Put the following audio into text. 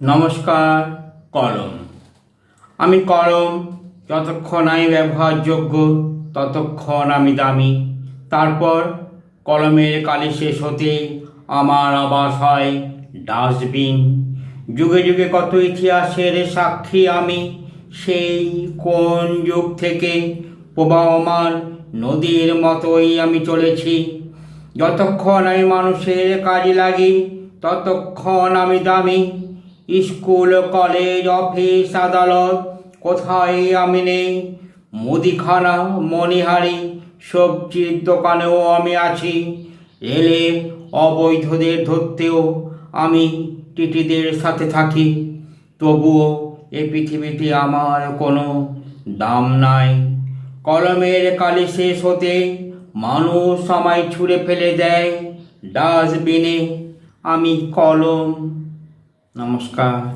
নমস্কার। কলম। আমি কলম যতক্ষণ আমি ব্যবহারযোগ্য ততক্ষণ আমি দামি। তারপর কলমের কালি শেষ হতে আমার আবাস হয় ডাস্টবিন। যুগে যুগে কত ইতিহাসের সাক্ষী আমি, সেই কোন যুগ থেকে প্রবাহমান নদীর মতোই আমি চলেছি। যতক্ষণ আমি মানুষের কাজে লাগি ততক্ষণ আমি দামি। স্কুল, কলেজ, অফিস, আদালত, কোথায় আমি নেই। মুদিখানা, মণিহারি, সবজির দোকানেও আমি আছি। রেলে অবৈধদের ধরতেও আমি টিটিদের সাথে থাকি। তবুও এ পৃথিবীতে আমার কোনো দাম নাই। কলমের কালি শেষ হতে মানুষ আমায় ছুঁড়ে ফেলে দেয় ডাস্টবিনে। আমি কলম। নমস্কার।